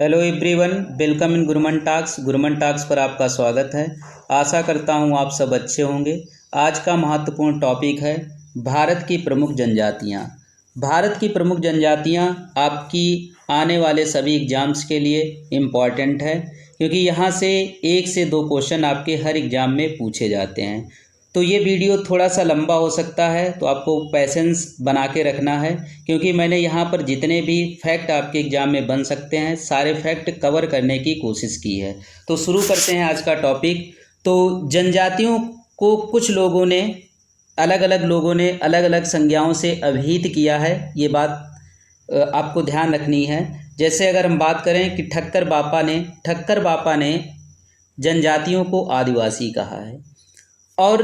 Hello everyone, welcome in Gurman talks. Gurman talks पर आपका स्वागत है। आशा करता हूँ आप सब अच्छे होंगे। आज का महत्वपूर्ण टॉपिक है भारत की प्रमुख जनजातियाँ। भारत की प्रमुख जनजातियाँ आपकी आने वाले सभी एग्ज़ाम्स के लिए इम्पॉर्टेंट है, क्योंकि यहाँ से 1 से 2 क्वेश्चन आपके हर एग्ज़ाम में पूछे जाते हैं। तो ये वीडियो थोड़ा सा लंबा हो सकता है, तो आपको पेशेंस बना के रखना है, क्योंकि मैंने यहाँ पर जितने भी फैक्ट आपके एग्ज़ाम में बन सकते हैं सारे फैक्ट कवर करने की कोशिश की है। तो शुरू करते हैं आज का टॉपिक। तो जनजातियों को कुछ लोगों ने अलग अलग संज्ञाओं से अभिहित किया है। ये बात आपको ध्यान रखनी है। जैसे अगर हम बात करें कि ठक्कर बापा ने जनजातियों को आदिवासी कहा है, और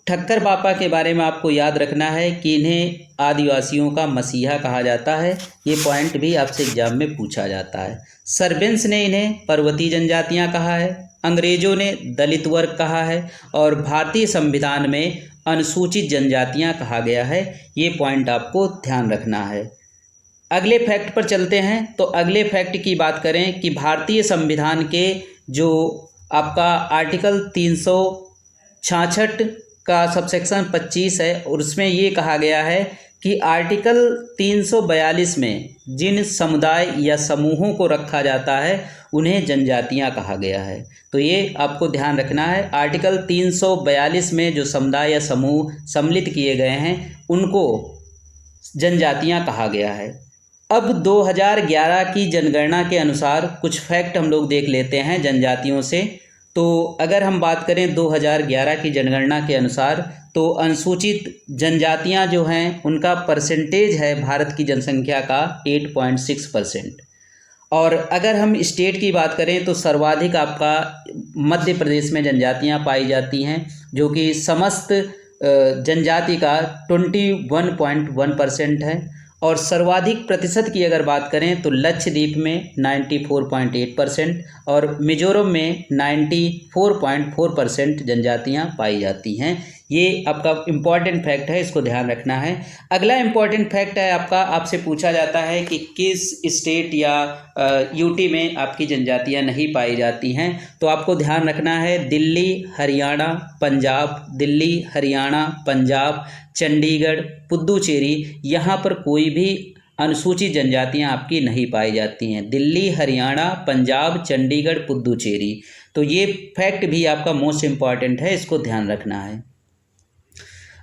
ठक्कर बापा के बारे में आपको याद रखना है कि इन्हें आदिवासियों का मसीहा कहा जाता है। ये पॉइंट भी आपसे एग्जाम में पूछा जाता है। सर्बेंस ने इन्हें पर्वतीय जनजातियां कहा है, अंग्रेजों ने दलित वर्ग कहा है, और भारतीय संविधान में अनुसूचित जनजातियां कहा गया है। ये पॉइंट आपको ध्यान रखना है। अगले फैक्ट पर चलते हैं। तो अगले फैक्ट की बात करें कि भारतीय संविधान के जो आपका आर्टिकल 366 का सबसेक्शन 25 है, और उसमें ये कहा गया है कि आर्टिकल 342 में जिन समुदाय या समूहों को रखा जाता है उन्हें जनजातियां कहा गया है। तो ये आपको ध्यान रखना है। आर्टिकल 342 में जो समुदाय या समूह सम्मिलित किए गए हैं उनको जनजातियां कहा गया है। अब 2011 की जनगणना के अनुसार कुछ फैक्ट हम लोग देख लेते हैं जनजातियों से। तो अगर हम बात करें 2011 की जनगणना के अनुसार, तो अनुसूचित जनजातियां जो हैं उनका परसेंटेज है भारत की जनसंख्या का 8.6%। और अगर हम स्टेट की बात करें तो सर्वाधिक आपका मध्य प्रदेश में जनजातियां पाई जाती हैं, जो कि समस्त जनजाति का 21.1% है। और सर्वाधिक प्रतिशत की अगर बात करें तो लक्षद्वीप में 94.8% और मिजोरम में 94.4% जनजातियां पाई जाती हैं। ये आपका इम्पॉर्टेंट फैक्ट है, इसको ध्यान रखना है। अगला इम्पॉर्टेंट फैक्ट है आपका, आपसे पूछा जाता है कि किस स्टेट या यूटी में आपकी जनजातियां नहीं पाई जाती हैं। तो आपको ध्यान रखना है दिल्ली, हरियाणा, पंजाब, चंडीगढ़, पुद्दुचेरी, यहाँ पर कोई भी अनुसूचित जनजातियाँ आपकी नहीं पाई जाती हैं। दिल्ली, हरियाणा, पंजाब, चंडीगढ़, पुद्दुचेरी। तो ये फैक्ट भी आपका मोस्ट इम्पॉर्टेंट है, इसको ध्यान रखना है।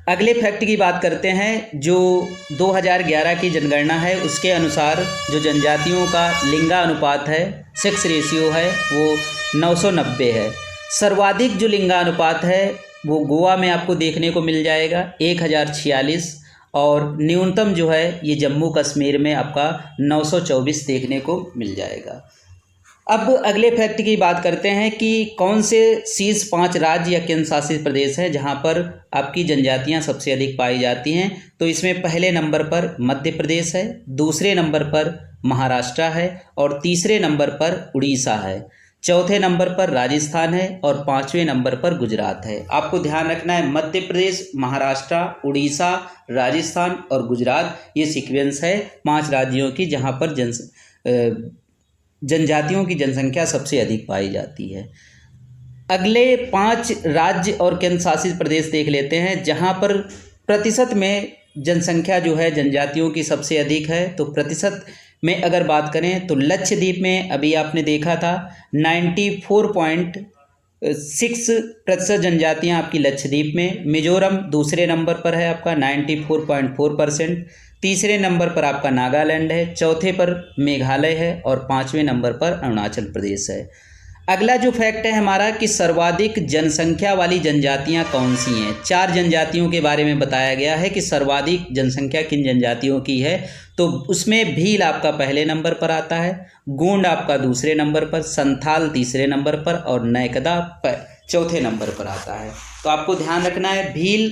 अगले फैक्ट की बात करते हैं। जो 2011 की जनगणना है उसके अनुसार जो जनजातियों का लिंगानुपात है, सेक्स रेशियो है, वो 990 है। सर्वाधिक जो लिंगानुपात है वो गोवा में आपको देखने को मिल जाएगा 1046, और न्यूनतम जो है ये जम्मू कश्मीर में आपका 924 देखने को मिल जाएगा। अब अगले फैक्ट की बात करते हैं कि कौन से शीर्ष 5 राज्य या केंद्र शासित प्रदेश हैं जहां पर आपकी जनजातियां सबसे अधिक पाई जाती हैं। तो इसमें पहले नंबर पर मध्य प्रदेश है, दूसरे नंबर पर महाराष्ट्र है, और तीसरे नंबर पर उड़ीसा है, चौथे नंबर पर राजस्थान है, और 5वें नंबर पर गुजरात है। आपको ध्यान रखना है मध्य प्रदेश, महाराष्ट्र, उड़ीसा, राजस्थान और गुजरात, ये सीक्वेंस है 5 राज्यों की जहां पर जनजातियों की जनसंख्या सबसे अधिक पाई जाती है। अगले 5 राज्य और केंद्र शासित प्रदेश देख लेते हैं जहां पर प्रतिशत में जनसंख्या जो है जनजातियों की सबसे अधिक है। तो प्रतिशत में अगर बात करें तो लक्षद्वीप में अभी आपने देखा था 94.6% जनजातियां आपकी लक्षद्वीप में। मिजोरम दूसरे नंबर पर है आपका 94.4%, तीसरे नंबर पर आपका नागालैंड है, चौथे पर मेघालय है, और 5वें नंबर पर अरुणाचल प्रदेश है। अगला जो फैक्ट है हमारा कि सर्वाधिक जनसंख्या वाली जनजातियां कौन सी हैं। 4 जनजातियों के बारे में बताया गया है कि सर्वाधिक जनसंख्या किन जनजातियों की है। तो उसमें भील आपका पहले नंबर पर आता है, गोंड आपका दूसरे नंबर पर, संथाल तीसरे नंबर पर, और नैकदा चौथे नंबर पर आता है। तो आपको ध्यान रखना है भील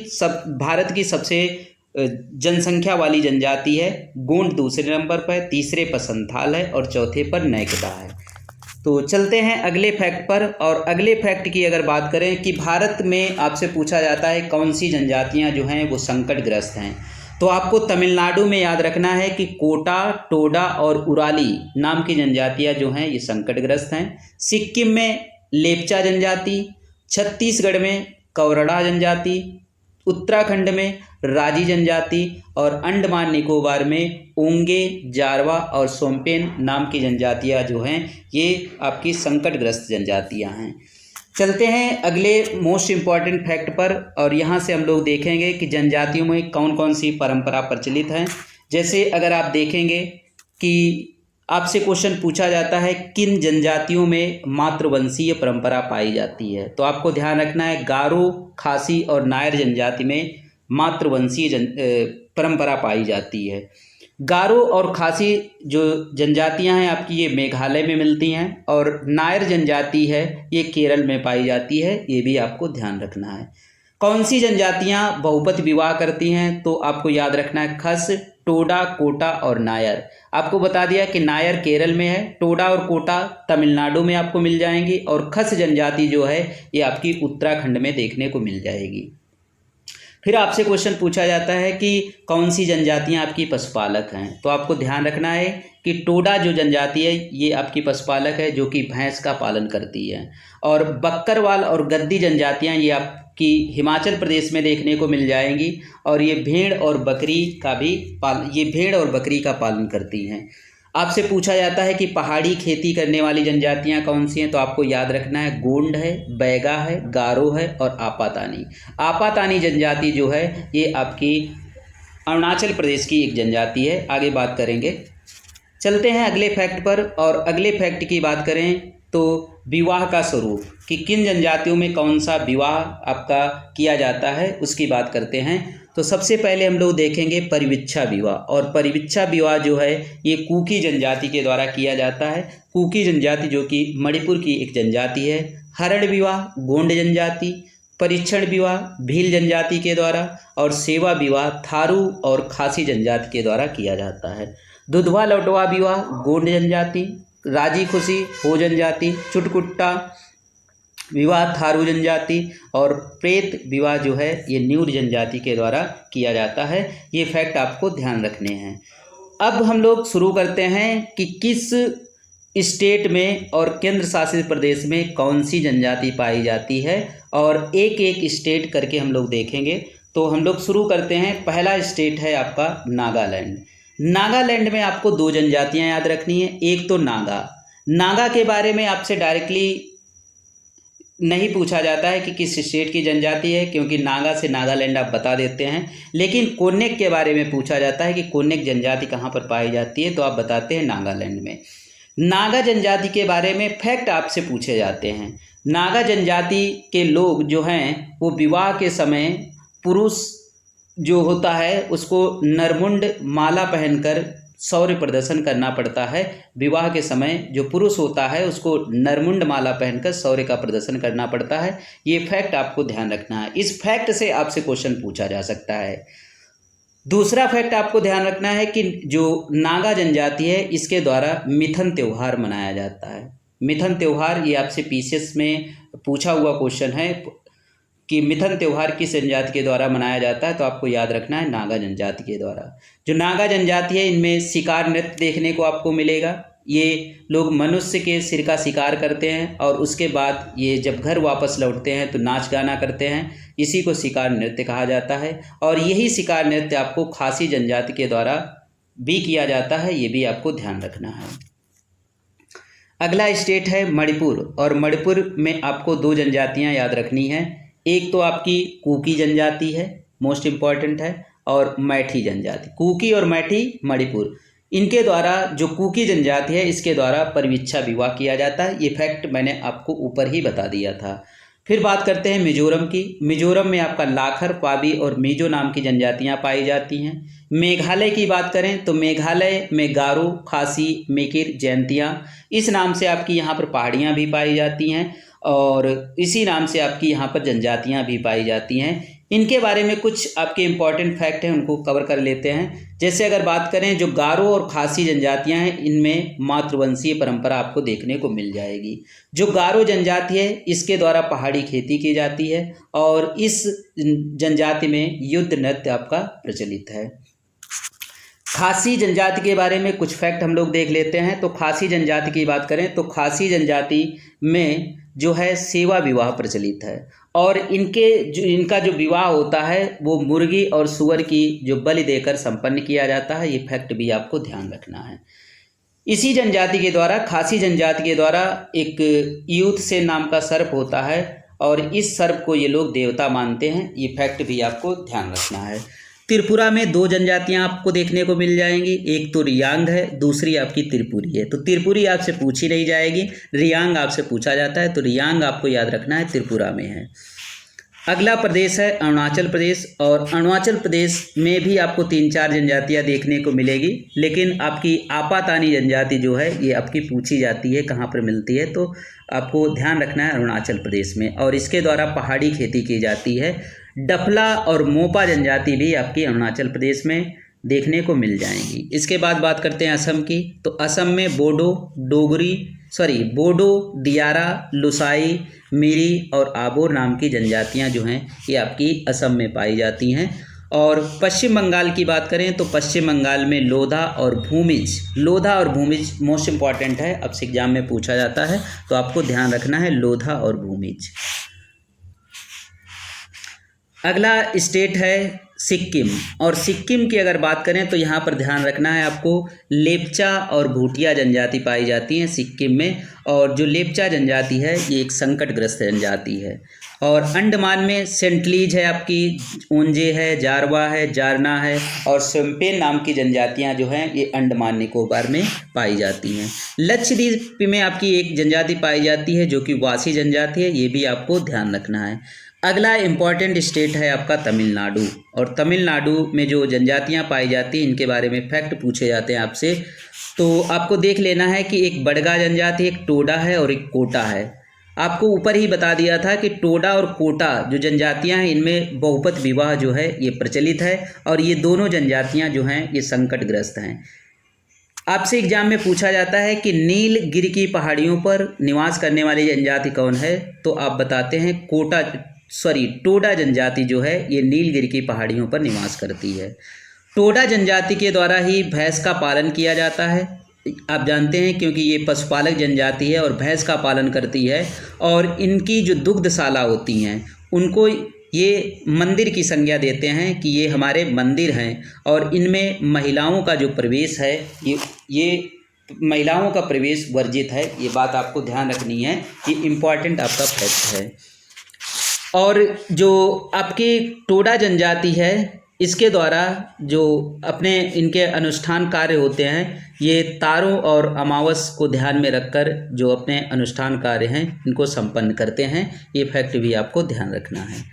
भारत की सबसे जनसंख्या वाली जनजाति है, गोंड दूसरे नंबर पर, तीसरे पर संथाल है, और चौथे पर नैकदा है। तो चलते हैं अगले फैक्ट पर। और अगले फैक्ट की अगर बात करें कि भारत में आपसे पूछा जाता है कौन सी जनजातियां जो हैं वो संकटग्रस्त हैं। तो आपको तमिलनाडु में याद रखना है कि कोटा, टोडा और उराली नाम की जनजातियां जो हैं ये संकटग्रस्त हैं। सिक्किम में लेप्चा जनजाति, छत्तीसगढ़ में कौरड़ा जनजाति, उत्तराखंड में राजी जनजाति और अंडमान निकोबार में ओंगे, जारवा और सोम्पेन नाम की जनजातियां जो हैं ये आपकी संकटग्रस्त जनजातियां हैं। चलते हैं अगले मोस्ट इम्पॉर्टेंट फैक्ट पर, और यहाँ से हम लोग देखेंगे कि जनजातियों में कौन कौन सी परंपरा प्रचलित हैं। जैसे अगर आप देखेंगे कि आपसे क्वेश्चन पूछा जाता है किन जनजातियों में मातृवंशीय परंपरा पाई जाती है, तो आपको ध्यान रखना है गारो, खासी और नायर जनजाति में मातृवंशीय परंपरा पाई जाती है। गारो और खासी जो जनजातियां हैं आपकी ये मेघालय में मिलती हैं, और नायर जनजाति है ये केरल में पाई जाती है, ये भी आपको ध्यान रखना है। कौन सी जनजातियां बहुपत विवाह करती हैं, तो आपको याद रखना है खस, टोडा, कोटा और नायर। आपको बता दिया कि नायर केरल में है, टोडा और कोटा तमिलनाडु में आपको मिल जाएंगी, और खस जनजाति जो है ये आपकी उत्तराखंड में देखने को मिल जाएगी। फिर आपसे क्वेश्चन पूछा जाता है कि कौन सी जनजातियां आपकी पशुपालक हैं, तो आपको ध्यान रखना है कि टोडा जो जनजाति है ये आपकी पशुपालक है जो कि भैंस का पालन करती है, और बक्करवाल और गद्दी जनजातियां ये आपकी हिमाचल प्रदेश में देखने को मिल जाएंगी, और ये भेड़ और बकरी का पालन करती हैं। आपसे पूछा जाता है कि पहाड़ी खेती करने वाली जनजातियां कौन सी हैं, तो आपको याद रखना है गोंड है, बैगा है, गारो है और आपातानी। आपातानी जनजाति जो है ये आपकी अरुणाचल प्रदेश की एक जनजाति है। आगे बात करेंगे, चलते हैं अगले फैक्ट पर, और अगले फैक्ट की बात करें तो विवाह का स्वरूप कि किन जनजातियों में कौन सा विवाह आपका किया जाता है उसकी बात करते हैं। तो सबसे पहले हम लोग देखेंगे परिविच्छा विवाह, और परिविच्छा विवाह जो है ये कुकी जनजाति के द्वारा किया जाता है। कुकी जनजाति जो कि मणिपुर की एक जनजाति है। हरण विवाह गोंड जनजाति, परीक्षण विवाह भील जनजाति के द्वारा, और सेवा विवाह थारू और खासी जनजाति के द्वारा किया जाता है। दुधवा लौटवा विवाह गोंड जनजाति, राजी खुशी हो जनजाति, चुटकुट्टा विवाह थारू जनजाति, और प्रेत विवाह जो है ये न्यूर जनजाति के द्वारा किया जाता है। ये फैक्ट आपको ध्यान रखने हैं। अब हम लोग शुरू करते हैं कि किस स्टेट में और केंद्र शासित प्रदेश में कौन सी जनजाति पाई जाती है, और एक एक स्टेट करके हम लोग देखेंगे। तो हम लोग शुरू करते हैं, पहला स्टेट है आपका नागालैंड। नागालैंड में आपको दो जनजातियां याद रखनी है। एक तो नागा के बारे में आपसे डायरेक्टली नहीं पूछा जाता है कि किस स्टेट की जनजाति है, क्योंकि नागा से नागालैंड आप बता देते हैं, लेकिन कोन्नेक के बारे में पूछा जाता है कि कोन्नेक जनजाति कहाँ पर पाई जाती है, तो आप बताते हैं नागालैंड में। नागा जनजाति के बारे में फैक्ट आपसे पूछे जाते हैं। नागा जनजाति के लोग जो हैं वो विवाह के समय पुरुष जो होता है उसको नरमुंड माला पहनकर शौर्य प्रदर्शन करना पड़ता है। विवाह के समय जो पुरुष होता है उसको नरमुंड माला पहनकर शौर्य का प्रदर्शन करना पड़ता है। ये फैक्ट आपको ध्यान रखना है, इस फैक्ट से आपसे क्वेश्चन पूछा जा सकता है। दूसरा फैक्ट आपको ध्यान रखना है कि जो नागा जनजाति है इसके द्वारा मिथन त्यौहार मनाया जाता है। मिथन त्यौहार ये आपसे पीसीएस में पूछा हुआ क्वेश्चन है कि मिथन त्यौहार किस जनजाति के द्वारा मनाया जाता है, तो आपको याद रखना है नागा जनजाति के द्वारा। जो नागा जनजाति है इनमें शिकार नृत्य देखने को आपको मिलेगा। ये लोग मनुष्य के सिर का शिकार करते हैं, और उसके बाद ये जब घर वापस लौटते हैं तो नाच गाना करते हैं। इसी को शिकार नृत्य कहा जाता है, और यही शिकार नृत्य आपको खासी जनजाति के द्वारा भी किया जाता है, ये भी आपको ध्यान रखना है। अगला स्टेट है मणिपुर, और मणिपुर में आपको दो जनजातियां याद रखनी हैं। एक तो आपकी कुकी जनजाति है, मोस्ट इम्पॉर्टेंट है, और मैठी जनजाति। कुकी और मैठी मणिपुर, इनके द्वारा जो कुकी जनजाति है इसके द्वारा परिविच्छा विवाह किया जाता है। ये फैक्ट मैंने आपको ऊपर ही बता दिया था। फिर बात करते हैं मिजोरम की। मिजोरम में आपका लाखर, पाबी और मिजो नाम की जनजातियां पाई जाती हैं। मेघालय की बात करें तो मेघालय में गारो, खासी, मेकिर, जयंतियां इस नाम से आपकी यहाँ पर पहाड़ियाँ भी पाई जाती हैं, और इसी नाम से आपकी यहाँ पर जनजातियाँ भी पाई जाती हैं। इनके बारे में कुछ आपके इम्पॉर्टेंट फैक्ट हैं, उनको कवर कर लेते हैं। जैसे अगर बात करें जो गारो और खासी जनजातियां हैं इनमें मातृवंशीय परंपरा आपको देखने को मिल जाएगी। जो गारो जनजाति है इसके द्वारा पहाड़ी खेती की जाती है, और इस जनजाति में युद्ध नृत्य आपका प्रचलित है। खासी जनजाति के बारे में कुछ फैक्ट हम लोग देख लेते हैं। तो खासी जनजाति की बात करें तो खासी जनजाति में जो है सेवा विवाह प्रचलित है और इनका जो विवाह होता है वो मुर्गी और सूअर की जो बलि देकर संपन्न किया जाता है। ये फैक्ट भी आपको ध्यान रखना है। इसी जनजाति के द्वारा, खासी जनजाति के द्वारा एक यूथसेन नाम का सर्प होता है और इस सर्प को ये लोग देवता मानते हैं। ये फैक्ट भी आपको ध्यान रखना है। त्रिपुरा में दो जनजातियां आपको देखने को मिल जाएंगी, एक तो रियांग है, दूसरी आपकी त्रिपुरी है। तो त्रिपुरी आपसे पूछी नहीं जाएगी, रियांग आपसे पूछा जाता है। तो रियांग आपको याद रखना है, त्रिपुरा में है। अगला प्रदेश है अरुणाचल प्रदेश और अरुणाचल प्रदेश में भी आपको 3-4 जनजातियां देखने को मिलेगी, लेकिन आपकी आपातानी जनजाति जो है ये आपकी पूछी जाती है कहाँ पर मिलती है। तो आपको ध्यान रखना है अरुणाचल प्रदेश में, और इसके द्वारा पहाड़ी खेती की जाती है। डफला और मोपा जनजाति भी आपकी अरुणाचल प्रदेश में देखने को मिल जाएंगी। इसके बाद बात करते हैं असम की। तो असम में बोडो, दियारा, लुसाई, मिरी और आबोर नाम की जनजातियां जो हैं ये आपकी असम में पाई जाती हैं। और पश्चिम बंगाल की बात करें तो पश्चिम बंगाल में लोधा और भूमिज मोस्ट इम्पॉर्टेंट है, अब से एग्जाम में पूछा जाता है, तो आपको ध्यान रखना है लोधा और भूमिज। अगला स्टेट है सिक्किम, और सिक्किम की अगर बात करें तो यहाँ पर ध्यान रखना है आपको, लेप्चा और भूटिया जनजाति पाई जाती हैं सिक्किम में। और जो लेप्चा जनजाति है ये एक संकटग्रस्त जनजाति है। और अंडमान में सेंटलीज है आपकी, ओंजे है, जारवा है, जारना है और शम्पेन नाम की जनजातियाँ जो हैं ये अंडमान निकोबार में पाई जाती हैं। लक्षद्वीप में आपकी एक जनजाति पाई जाती है जो कि वासी जनजाति है, ये भी आपको ध्यान रखना है। अगला इम्पॉर्टेंट स्टेट है आपका तमिलनाडु, और तमिलनाडु में जो जनजातियां पाई जाती हैं इनके बारे में फैक्ट पूछे जाते हैं आपसे। तो आपको देख लेना है कि एक बड़गा जनजाति, एक टोडा है और एक कोटा है। आपको ऊपर ही बता दिया था कि टोडा और कोटा जो जनजातियां हैं इनमें बहुपत विवाह जो है ये प्रचलित है, और ये दोनों जनजातियां जो हैं ये संकटग्रस्त हैं। आपसे एग्जाम में पूछा जाता है कि नीलगिरी की पहाड़ियों पर निवास करने वाली जनजाति कौन है, तो आप बताते हैं टोडा जनजाति जो है ये नीलगिरी की पहाड़ियों पर निवास करती है। टोडा जनजाति के द्वारा ही भैंस का पालन किया जाता है, आप जानते हैं, क्योंकि ये पशुपालक जनजाति है और भैंस का पालन करती है। और इनकी जो दुग्धशाला होती हैं उनको ये मंदिर की संज्ञा देते हैं कि ये हमारे मंदिर हैं, और इनमें महिलाओं का जो प्रवेश है ये महिलाओं का प्रवेश वर्जित है। ये बात आपको ध्यान रखनी है, ये इम्पॉर्टेंट आपका फैक्ट है। और जो आपकी टोडा जनजाति है इसके द्वारा जो अपने इनके अनुष्ठान कार्य होते हैं ये तारों और अमावस को ध्यान में रखकर जो अपने अनुष्ठान कार्य हैं इनको संपन्न करते हैं। ये फैक्ट भी आपको ध्यान रखना है।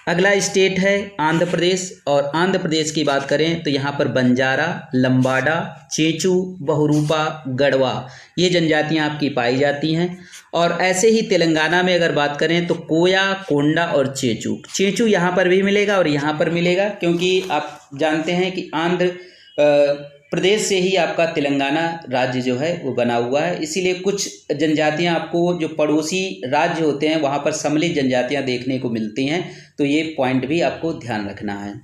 अगला स्टेट है आंध्र प्रदेश, और आंध्र प्रदेश की बात करें तो यहाँ पर बंजारा, लंबाडा, चेंचू, बहुरूपा, गढ़वा ये जनजातियाँ आपकी पाई जाती हैं। और ऐसे ही तेलंगाना में अगर बात करें तो कोया, कोंडा और चेंचू यहाँ पर भी मिलेगा और यहाँ पर मिलेगा, क्योंकि आप जानते हैं कि आंध्र प्रदेश से ही आपका तेलंगाना राज्य जो है वो बना हुआ है, इसीलिए कुछ जनजातियां आपको जो पड़ोसी राज्य होते हैं वहाँ पर सम्मिलित जनजातियां देखने को मिलती हैं। तो ये पॉइंट भी आपको ध्यान रखना है।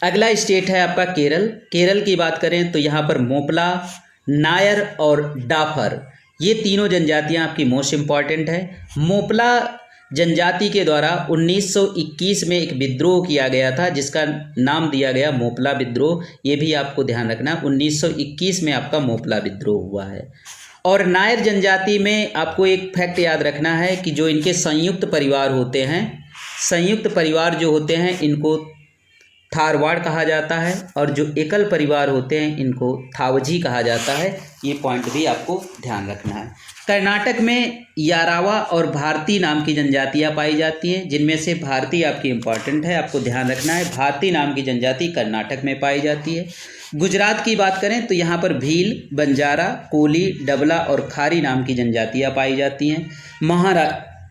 अगला स्टेट है आपका केरल की बात करें तो यहाँ पर मोपला, नायर और डाफर ये तीनों जनजातियां आपकी मोस्ट इम्पॉर्टेंट है। मोपला जनजाति के द्वारा 1921 में एक विद्रोह किया गया था जिसका नाम दिया गया मोपला विद्रोह, ये भी आपको ध्यान रखना। 1921 में आपका मोपला विद्रोह हुआ है। और नायर जनजाति में आपको एक फैक्ट याद रखना है कि जो इनके संयुक्त परिवार होते हैं, संयुक्त परिवार जो होते हैं इनको थारवाड़ कहा जाता है, और जो एकल परिवार होते हैं इनको थावजी कहा जाता है। ये पॉइंट भी आपको ध्यान रखना है। कर्नाटक में यारावा और भारती नाम की जनजातियां पाई जाती हैं, जिनमें से भारती आपकी इम्पॉर्टेंट है, आपको ध्यान रखना है। भारती नाम की जनजाति कर्नाटक में पाई जाती है। गुजरात की बात करें तो यहाँ पर भील, बंजारा, कोली, डबला और खारी नाम की जनजातियाँ पाई जाती हैं।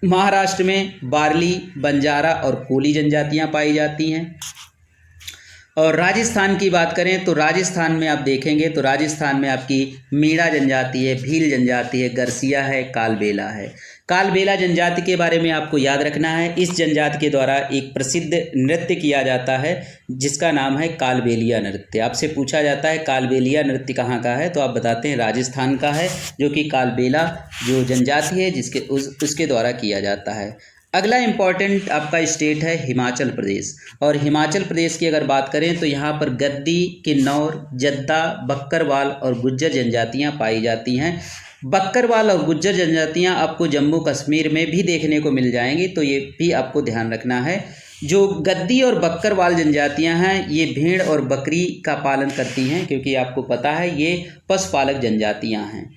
महाराष्ट्र में बार्ली, बंजारा और कोली जनजातियाँ पाई जाती हैं। और राजस्थान की बात करें तो राजस्थान में आप देखेंगे तो राजस्थान में आपकी मीणा जनजाति है, भील जनजाति है, गरसिया है, कालबेला है। कालबेला जनजाति के बारे में आपको याद रखना है। इस जनजाति के द्वारा एक प्रसिद्ध नृत्य किया जाता है जिसका नाम है कालबेलिया नृत्य। आपसे पूछा जाता है कालबेलिया नृत्य कहाँ का है, तो आप बताते हैं राजस्थान का है, जो कि कालबेला जो जनजाति है उसके द्वारा किया जाता है। अगला इम्पॉर्टेंट आपका स्टेट है हिमाचल प्रदेश। और हिमाचल प्रदेश की अगर बात करें तो यहाँ पर गद्दी, किन्नौर, जद्दा, बक्करवाल और गुज्जर जनजातियाँ पाई जाती हैं। बक्करवाल और गुज्जर जनजातियाँ आपको जम्मू कश्मीर में भी देखने को मिल जाएंगी, तो ये भी आपको ध्यान रखना है। जो गद्दी और बक्करवाल जनजातियाँ हैं ये भेड़ और बकरी का पालन करती हैं, क्योंकि आपको पता है ये पशुपालक जनजातियाँ हैं।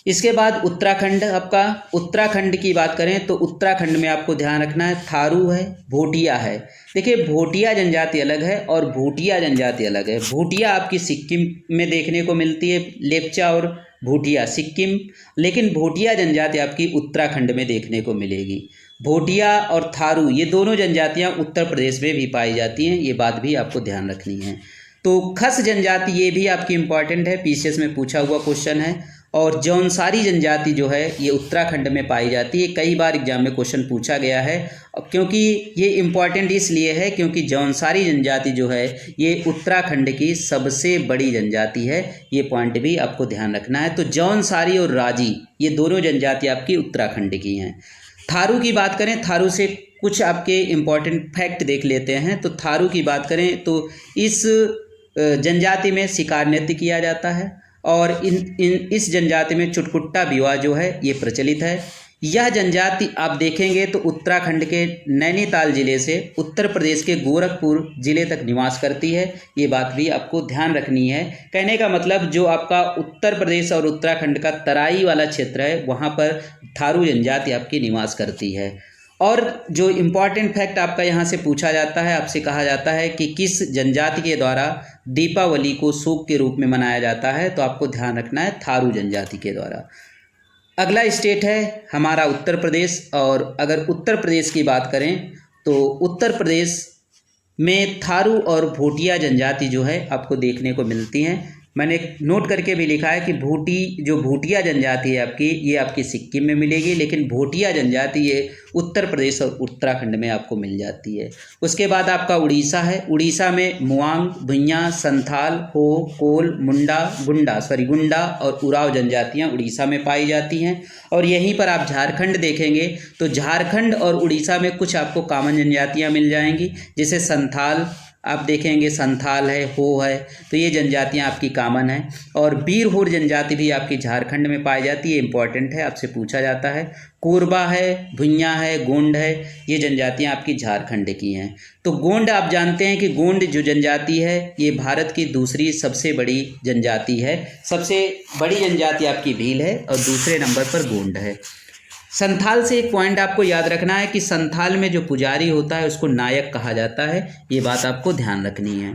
इसके बाद उत्तराखंड, आपका उत्तराखंड की बात करें तो उत्तराखंड में आपको ध्यान रखना है थारू है, भोटिया है। देखिए भोटिया जनजाति अलग है और भूटिया जनजाति अलग है। भूटिया आपकी सिक्किम में देखने को मिलती है, लेप्चा और भूटिया सिक्किम, लेकिन भोटिया जनजाति आपकी उत्तराखंड में देखने को मिलेगी। भोटिया और थारू ये दोनों जनजातियाँ उत्तर प्रदेश में भी पाई जाती हैं, ये बात भी आपको ध्यान रखनी है। तो खस जनजाति ये भी आपकी इम्पॉर्टेंट है, पीसीएस में पूछा हुआ क्वेश्चन है। और जौनसारी जनजाति जो है ये उत्तराखंड में पाई जाती है, कई बार एग्जाम में क्वेश्चन पूछा गया है, क्योंकि ये इम्पॉर्टेंट इसलिए है क्योंकि जौनसारी जनजाति जो है ये उत्तराखंड की सबसे बड़ी जनजाति है। ये पॉइंट भी आपको ध्यान रखना है। तो जौनसारी और राजी ये दोनों जनजाति आपकी उत्तराखंड की हैं। थारू की बात करें, थारू से कुछ आपके इम्पॉर्टेंट फैक्ट देख लेते हैं। तो थारू की बात करें तो इस जनजाति में शिकार नृत्य किया जाता है और इस जनजाति में चुटकुट्टा विवाह जो है ये प्रचलित है। यह जनजाति आप देखेंगे तो उत्तराखंड के नैनीताल जिले से उत्तर प्रदेश के गोरखपुर जिले तक निवास करती है। ये बात भी आपको ध्यान रखनी है। कहने का मतलब जो आपका उत्तर प्रदेश और उत्तराखंड का तराई वाला क्षेत्र है वहाँ पर थारू जनजाति आपकी निवास करती है। और जो इम्पॉर्टेंट फैक्ट आपका यहाँ से पूछा जाता है, आपसे कहा जाता है कि किस जनजाति के द्वारा दीपावली को शोक के रूप में मनाया जाता है, तो आपको ध्यान रखना है थारू जनजाति के द्वारा। अगला स्टेट है हमारा उत्तर प्रदेश। और अगर उत्तर प्रदेश की बात करें तो उत्तर प्रदेश में थारू और भोटिया जनजाति जो है आपको देखने को मिलती हैं। मैंने नोट करके भी लिखा है कि भूटिया जनजाति है आपकी, ये आपकी सिक्किम में मिलेगी, लेकिन भोटिया जनजाति ये उत्तर प्रदेश और उत्तराखंड में आपको मिल जाती है। उसके बाद आपका उड़ीसा है। उड़ीसा में मुआंग, भुइयां, संथाल, हो, कोल, गुंडा और उराव जनजातियां उड़ीसा में पाई जाती हैं। और यहीं पर आप झारखंड देखेंगे तो झारखंड और उड़ीसा में कुछ आपको कॉमन जनजातियाँ मिल जाएंगी, जैसे संथाल आप देखेंगे, संथाल है, हो है, तो ये जनजातियां आपकी कॉमन हैं। और बीरहोर जनजाति भी आपकी झारखंड में पाई जाती है, इंपॉर्टेंट है, आपसे पूछा जाता है। कोरबा है, भुइयां है, गोंड है, ये जनजातियां आपकी झारखंड की हैं। तो गोंड आप जानते हैं कि गोंड जो जनजाति है ये भारत की दूसरी सबसे बड़ी जनजाति है। सबसे बड़ी जनजाति आपकी भील है और दूसरे नंबर पर गोंड है। संथाल से एक पॉइंट आपको याद रखना है कि संथाल में जो पुजारी होता है उसको नायक कहा जाता है, ये बात आपको ध्यान रखनी है।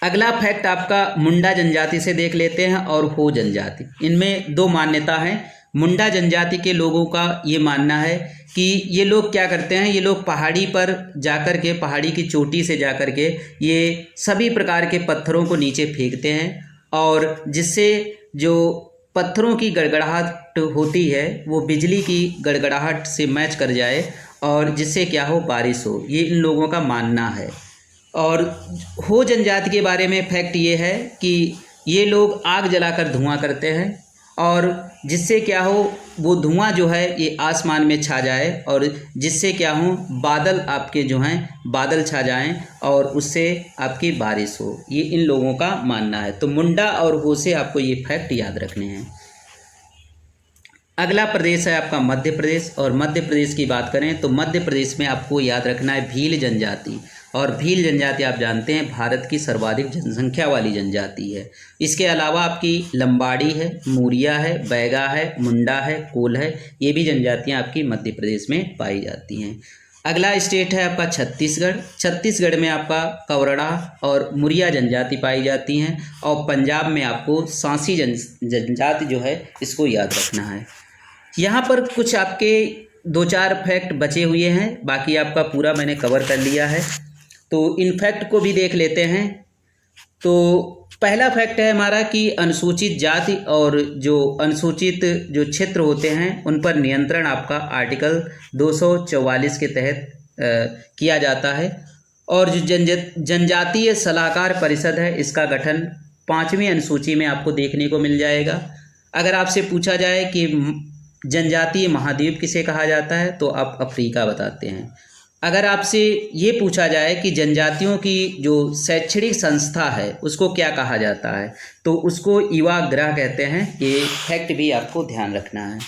अगला फैक्ट आपका मुंडा जनजाति से देख लेते हैं और हो जनजाति। इनमें दो मान्यता है। मुंडा जनजाति के लोगों का ये मानना है कि ये लोग क्या करते हैं, ये लोग पहाड़ी पर जाकर के, पहाड़ी की चोटी से जाकर के ये सभी प्रकार के पत्थरों को नीचे फेंकते हैं और जिससे जो पत्थरों की गड़गड़ाहट होती है वो बिजली की गड़गड़ाहट से मैच कर जाए और जिससे क्या हो, बारिश हो। ये इन लोगों का मानना है। और हो जनजाति के बारे में फैक्ट ये है कि ये लोग आग जलाकर धुआं करते हैं और जिससे क्या हो, वो धुआं जो है ये आसमान में छा जाए और जिससे क्या हो, बादल आपके जो हैं बादल छा जाएं और उससे आपकी बारिश हो। ये इन लोगों का मानना है। तो मुंडा और हो से आपको ये फैक्ट याद रखने हैं। अगला प्रदेश है आपका मध्य प्रदेश। और मध्य प्रदेश की बात करें तो मध्य प्रदेश में आपको याद रखना है भील जनजाति। और भील जनजाति आप जानते हैं भारत की सर्वाधिक जनसंख्या वाली जनजाति है। इसके अलावा आपकी लंबाड़ी है, मूरिया है, बैगा है, मुंडा है, कोल है, ये भी जनजातियां आपकी मध्य प्रदेश में पाई जाती हैं। अगला स्टेट है आपका छत्तीसगढ़। छत्तीसगढ़ में आपका कवरड़ा और मुरिया जनजाति पाई जाती हैं और पंजाब में आपको सांसी जनजाति जो है इसको याद रखना है। यहाँ पर कुछ आपके 2-4 फैक्ट बचे हुए हैं, बाकी आपका पूरा मैंने कवर कर लिया है। तो इन फैक्ट को भी देख लेते हैं। तो पहला फैक्ट है हमारा कि अनुसूचित जाति और जो अनुसूचित जो क्षेत्र होते हैं उन पर नियंत्रण आपका आर्टिकल 244 के तहत किया जाता है। और जो जनजातीय सलाहकार परिषद है, इसका गठन 5वीं अनुसूची में आपको देखने को मिल जाएगा। अगर आपसे पूछा जाए कि जनजातीय महाद्वीप किसे कहा जाता है तो आप अफ्रीका बताते हैं। अगर आपसे ये पूछा जाए कि जनजातियों की जो शैक्षणिक संस्था है उसको क्या कहा जाता है तो उसको युवा गृह कहते हैं। ये फैक्ट भी आपको ध्यान रखना है।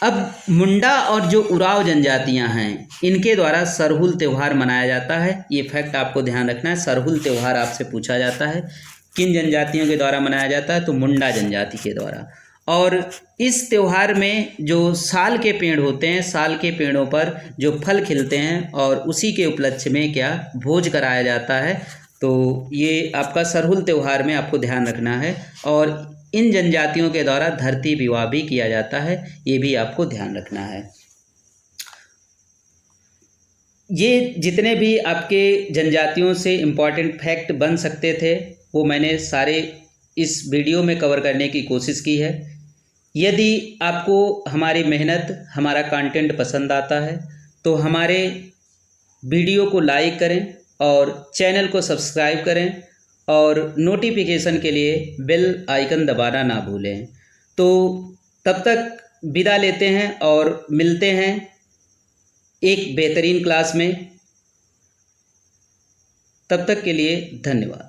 अब मुंडा और जो उराव जनजातियां हैं इनके द्वारा सरहुल त्यौहार मनाया जाता है। ये फैक्ट आपको ध्यान रखना है। सरहुल त्यौहार आपसे पूछा जाता है किन जनजातियों के द्वारा मनाया जाता है तो मुंडा जनजाति के द्वारा। और इस त्यौहार में जो साल के पेड़ होते हैं, साल के पेड़ों पर जो फल खिलते हैं और उसी के उपलक्ष्य में क्या भोज कराया जाता है। तो ये आपका सरहुल त्यौहार में आपको ध्यान रखना है। और इन जनजातियों के द्वारा धरती विवाह भी किया जाता है, ये भी आपको ध्यान रखना है। ये जितने भी आपके जनजातियों से इम्पॉर्टेंट फैक्ट बन सकते थे वो मैंने सारे इस वीडियो में कवर करने की कोशिश की है। यदि आपको हमारी मेहनत, हमारा कंटेंट पसंद आता है तो हमारे वीडियो को लाइक करें और चैनल को सब्सक्राइब करें और नोटिफिकेशन के लिए बेल आइकन दबाना ना भूलें। तो तब तक विदा लेते हैं और मिलते हैं एक बेहतरीन क्लास में। तब तक के लिए धन्यवाद।